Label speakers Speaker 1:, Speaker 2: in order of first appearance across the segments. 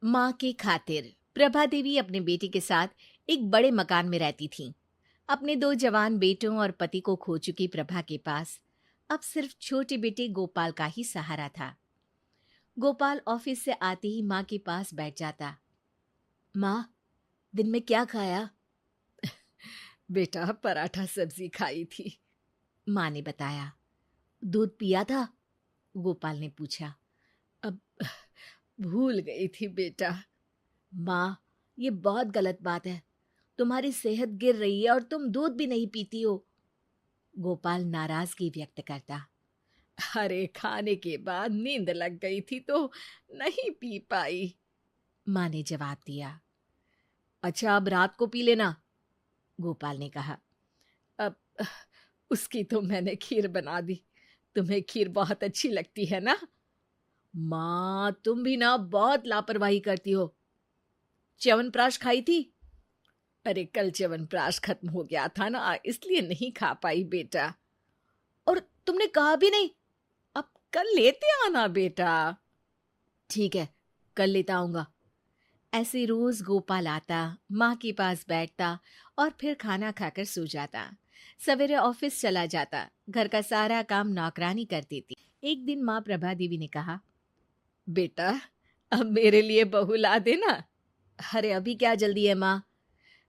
Speaker 1: माँ की खातिर प्रभा देवी अपने बेटे के साथ एक बड़े मकान में रहती थीं। अपने 2 जवान बेटों और पति को खो चुकी प्रभा के पास अब सिर्फ छोटे बेटे गोपाल का ही सहारा था। गोपाल ऑफिस से आते ही माँ के पास बैठ जाता। माँ, दिन में क्या खाया? बेटा, पराठा सब्जी खाई थी, माँ ने बताया। दूध पिया था? गोपाल ने पूछा। अब भूल गई थी बेटा। माँ, ये बहुत गलत बात है। तुम्हारी सेहत गिर रही है और तुम दूध भी नहीं पीती हो, गोपाल नाराजगी व्यक्त करता। अरे, खाने के बाद नींद लग गई थी तो नहीं पी पाई, माँ ने जवाब दिया। अच्छा, अब रात को पी लेना, गोपाल ने कहा। अब उसकी तो मैंने खीर बना दी। तुम्हें खीर बहुत अच्छी लगती है ना? माँ, तुम भी ना बहुत लापरवाही करती हो। च्यवनप्राश खाई थी? अरे, कल च्यवनप्राश खत्म हो गया था ना, इसलिए नहीं खा पाई बेटा। और तुमने कहा भी नहीं। अब कल लेते आना बेटा। ठीक है, कल लेता आऊंगा। ऐसे रोज गोपाल आता, माँ के पास बैठता और फिर खाना खाकर सो जाता। सवेरे ऑफिस चला जाता। घर का सारा काम नौकरानी करती थी। एक दिन माँ प्रभा देवी ने कहा, बेटा, अब मेरे लिए बहू ला देना। अरे, अभी क्या जल्दी है माँ?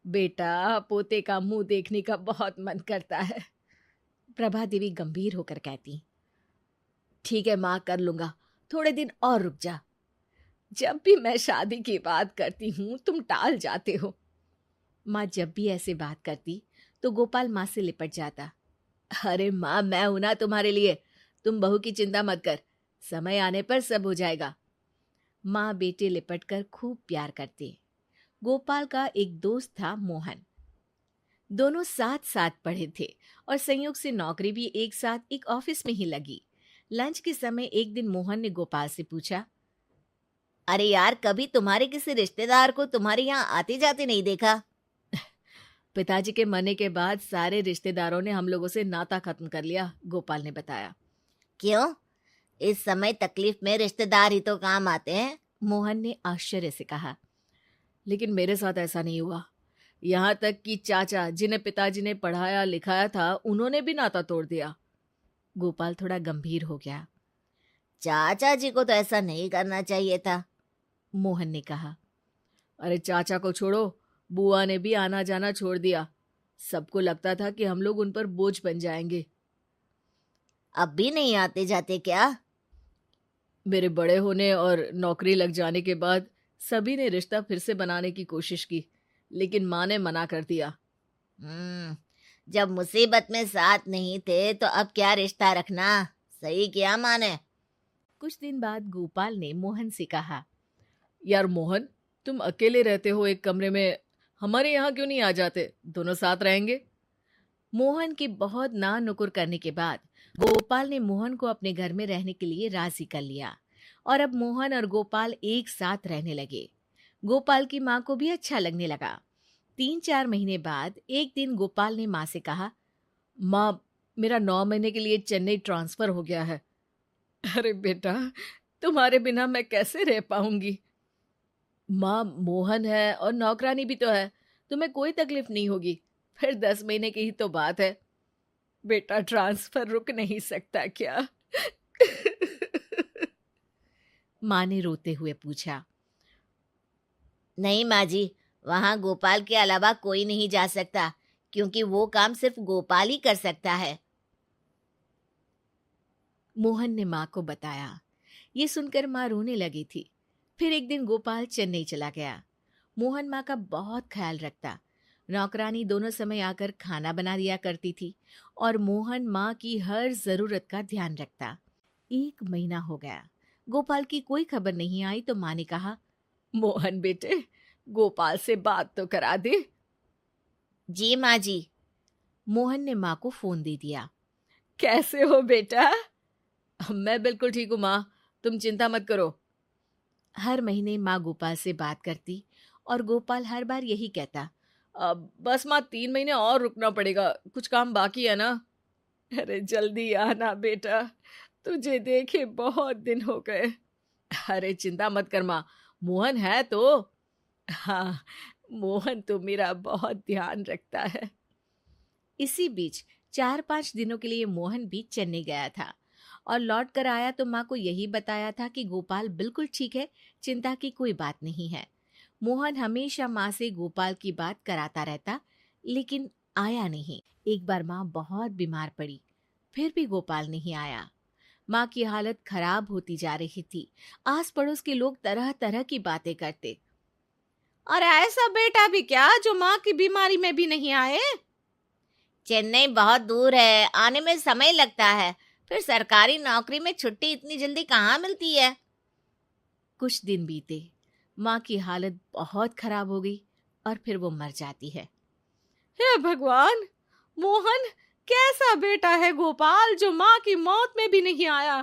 Speaker 1: बेटा, पोते का मुंह देखने का बहुत मन करता है, प्रभा देवी गंभीर होकर कहती। ठीक है माँ, कर लूंगा, थोड़े दिन और रुक जा। जब भी मैं शादी की बात करती हूँ तुम टाल जाते हो। माँ जब भी ऐसे बात करती तो गोपाल माँ से लिपट जाता। अरे माँ, मैं हूं ना तुम्हारे लिए, तुम बहू की चिंता मत कर, समय आने पर सब हो जाएगा। माँ बेटे लिपट कर खूब प्यार करते। गोपाल का एक दोस्त था मोहन। दोनों साथ साथ पढ़े थे और संयोग से नौकरी भी एक साथ एक ऑफिस में ही लगी। लंच के समय एक दिन मोहन ने गोपाल से पूछा, अरे यार, कभी तुम्हारे किसी रिश्तेदार को तुम्हारे यहाँ आते जाते नहीं देखा? पिताजी के मरने के बाद सारे रिश्तेदारों ने हम लोगों से नाता खत्म कर लिया, गोपाल ने बताया। क्यों? इस समय तकलीफ में रिश्तेदार ही तो काम आते हैं, मोहन ने आश्चर्य से कहा। लेकिन मेरे साथ ऐसा नहीं हुआ। यहाँ तक कि चाचा, जिन्हें पिताजी ने पढ़ाया लिखाया था, उन्होंने भी नाता तोड़ दिया। गोपाल थोड़ा गंभीर हो गया। चाचा जी को तो ऐसा नहीं करना चाहिए था, मोहन ने कहा। अरे चाचा को छोड़ो, बुआ ने भी आना जाना छोड़ दिया। सबको लगता था कि हम लोग उन पर बोझ बन जाएंगे। अब भी नहीं आते जाते क्या? मेरे बड़े होने और नौकरी लग जाने के बाद सभी ने रिश्ता फिर से बनाने की कोशिश की, लेकिन माँ ने मना कर दिया। जब मुसीबत में साथ नहीं थे तो अब क्या रिश्ता रखना, सही किया माँ ने। कुछ दिन बाद गोपाल ने मोहन से कहा, यार मोहन, तुम अकेले रहते हो एक कमरे में, हमारे यहाँ क्यों नहीं आ जाते, दोनों साथ रहेंगे। मोहन की बहुत ना नुकुर करने के बाद गोपाल ने मोहन को अपने घर में रहने के लिए राजी कर लिया और अब मोहन और गोपाल एक साथ रहने लगे। गोपाल की माँ को भी अच्छा लगने लगा। 3-4 महीने बाद एक दिन गोपाल ने माँ से कहा, माँ, मेरा 9 महीने के लिए चेन्नई ट्रांसफर हो गया है। अरे बेटा, तुम्हारे बिना मैं कैसे रह पाऊंगी? माँ, मोहन है और नौकरानी भी तो है, तुम्हें कोई तकलीफ नहीं होगी, फिर 10 महीने की ही तो बात है। बेटा, ट्रांसफर रुक नहीं सकता क्या? माँ ने रोते हुए पूछा। नहीं माँ जी, वहां गोपाल के अलावा कोई नहीं जा सकता, क्योंकि वो काम सिर्फ गोपाल ही कर सकता है, मोहन ने माँ को बताया। ये सुनकर माँ रोने लगी थी। फिर एक दिन गोपाल चेन्नई चला गया। मोहन माँ का बहुत ख्याल रखता। नौकरानी दोनों समय आकर खाना बना दिया करती थी और मोहन माँ की हर जरूरत का ध्यान रखता। 1 महीना हो गया, गोपाल की कोई खबर नहीं आई तो माँ ने कहा, मोहन बेटे, गोपाल से बात तो करा दे। जी माँ जी। मोहन ने माँ को फोन दे दिया। कैसे हो बेटा? मैं बिल्कुल ठीक हूँ माँ, तुम चिंता मत करो। हर महीने माँ गोपाल से बात करती और गोपाल हर बार यही कहता, अब बस माँ 3 महीने और रुकना पड़ेगा, कुछ काम बाकी है ना। अरे जल्दी आना बेटा, तुझे देखे बहुत दिन हो गए। अरे चिंता मत कर माँ, मोहन है तो। हाँ, मोहन तो मेरा बहुत ध्यान रखता है। इसी बीच 4-5 दिनों के लिए मोहन भी चेन्नई गया था और लौट कर आया तो माँ को यही बताया था कि गोपाल बिल्कुल ठीक है, चिंता की कोई बात नहीं है। मोहन हमेशा माँ से गोपाल की बात कराता रहता, लेकिन आया नहीं। एक बार माँ बहुत बीमार पड़ी, फिर भी गोपाल नहीं आया। माँ की हालत खराब होती जा रही थी। आस पड़ोस के लोग तरह तरह की बातें करते। और ऐसा बेटा भी क्या जो माँ की बीमारी में भी नहीं आए? चेन्नई बहुत दूर है, आने में समय लगता है। फिर सरकारी नौकरी में छुट्टी इतनी जल्दी कहाँ मिलती है? कुछ दिन बीते, माँ की हालत बहुत खराब हो गई और फिर वो मर जाती है। हे भगवान! मोहन कैसा बेटा है गोपाल जो माँ की मौत में भी नहीं आया?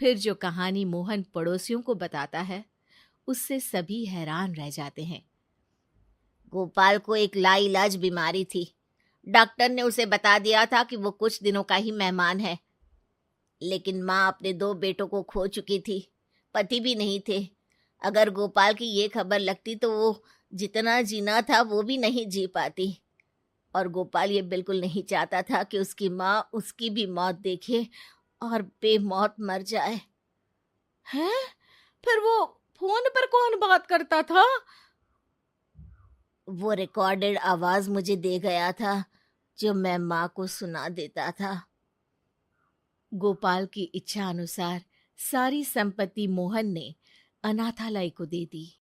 Speaker 1: फिर जो कहानी मोहन पड़ोसियों को बताता है, उससे सभी हैरान रह जाते हैं। गोपाल को एक लाइलाज बीमारी थी। डॉक्टर ने उसे बता दिया था कि वो कुछ दिनों का ही मेहमान है। लेकिन माँ अपने 2 बेटों को खो चुकी थी, पति भी नहीं थे। अगर गोपाल की ये खबर लगती तो वो जितना जीना था वो भी नहीं जी पाती। और गोपाल ये बिल्कुल नहीं चाहता था कि उसकी माँ उसकी भी मौत देखे और बेमौत मर जाए। हैं? फिर वो फोन पर कौन बात करता था? वो रिकॉर्डेड आवाज मुझे दे गया था, जो मैं माँ को सुना देता था। गोपाल की इच्छा अनुसार सारी संपत्ति मोहन ने अनाथालय को दे दी।